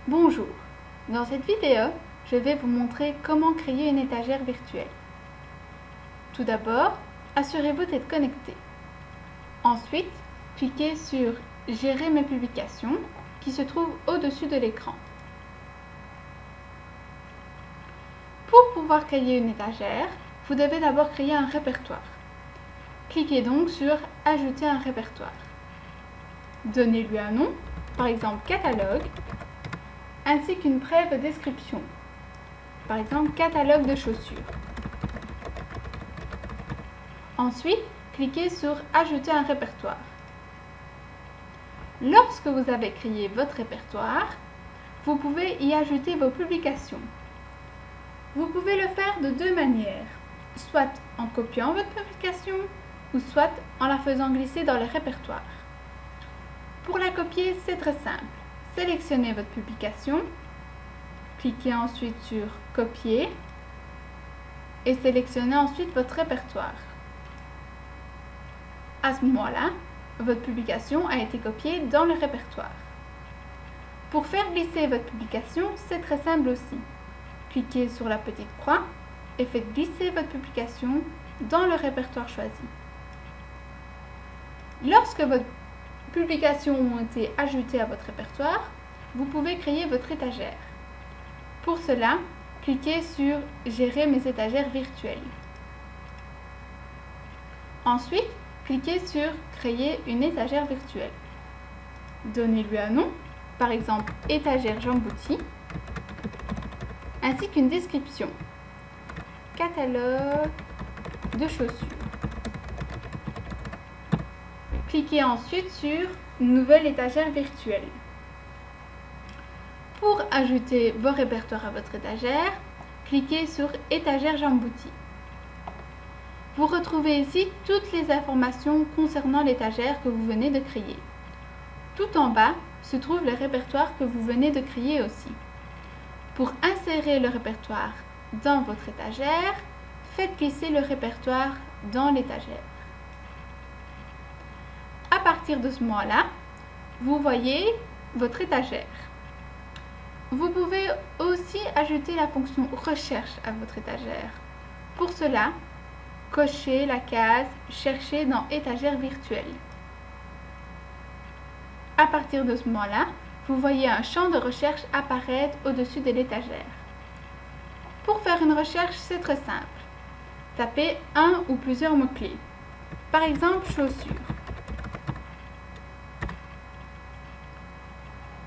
Bonjour, dans cette vidéo, je vais vous montrer comment créer une étagère virtuelle. Tout d'abord, assurez-vous d'être connecté. Ensuite, cliquez sur Gérer mes publications qui se trouve au-dessus de l'écran. Pour pouvoir créer une étagère, vous devez d'abord créer un répertoire. Cliquez donc sur Ajouter un répertoire. Donnez-lui un nom, par exemple catalogue, ainsi qu'une brève description, par exemple catalogue de chaussures. Ensuite, cliquez sur Ajouter un répertoire. Lorsque vous avez créé votre répertoire, vous pouvez y ajouter vos publications. Vous pouvez le faire de deux manières, soit en copiant votre publication ou soit en la faisant glisser dans le répertoire. Pour la copier, c'est très simple. Sélectionnez votre publication, cliquez ensuite sur Copier et sélectionnez ensuite votre répertoire. À ce moment-là, votre publication a été copiée dans le répertoire. Pour faire glisser votre publication, c'est très simple aussi. Cliquez sur la petite croix et faites glisser votre publication dans le répertoire choisi. Lorsque vos publications ont été ajoutées à votre répertoire, vous pouvez créer votre étagère. Pour cela, cliquez sur Gérer mes étagères virtuelles. Ensuite, cliquez sur Créer une étagère virtuelle. Donnez-lui un nom, par exemple étagère Jambouti, ainsi qu'une description. Catalogue de chaussures. Cliquez ensuite sur Nouvelle étagère virtuelle. Pour ajouter vos répertoires à votre étagère, cliquez sur Étagère Jambouti. Vous retrouvez ici toutes les informations concernant l'étagère que vous venez de créer. Tout en bas se trouve le répertoire que vous venez de créer aussi. Pour insérer le répertoire dans votre étagère, faites glisser le répertoire dans l'étagère. À partir de ce moment-là, vous voyez votre étagère. Vous pouvez aussi ajouter la fonction Recherche à votre étagère. Pour cela, cochez la case Chercher dans étagère virtuelle. À partir de ce moment-là, vous voyez un champ de recherche apparaître au-dessus de l'étagère. Pour faire une recherche, c'est très simple. Tapez un ou plusieurs mots-clés. Par exemple, chaussures.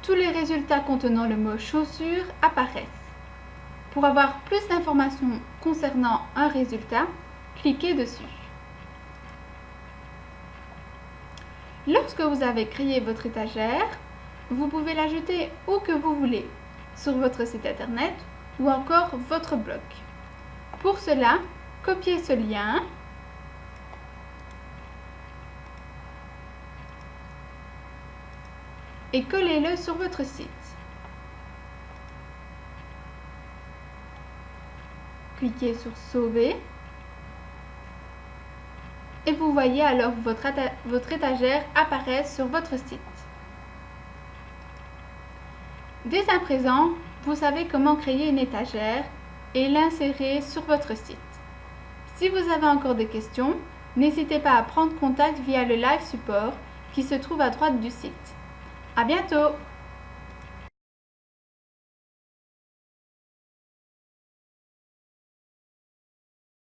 Tous les résultats contenant le mot chaussures apparaissent. Pour avoir plus d'informations concernant un résultat, cliquez dessus. Lorsque vous avez créé votre étagère, vous pouvez l'ajouter où que vous voulez, sur votre site internet ou encore votre blog. Pour cela, copiez ce lien et collez-le sur votre site. Cliquez sur Sauver et vous voyez alors votre étagère apparaître sur votre site. Dès à présent, vous savez comment créer une étagère et l'insérer sur votre site. Si vous avez encore des questions, n'hésitez pas à prendre contact via le live support qui se trouve à droite du site. À bientôt!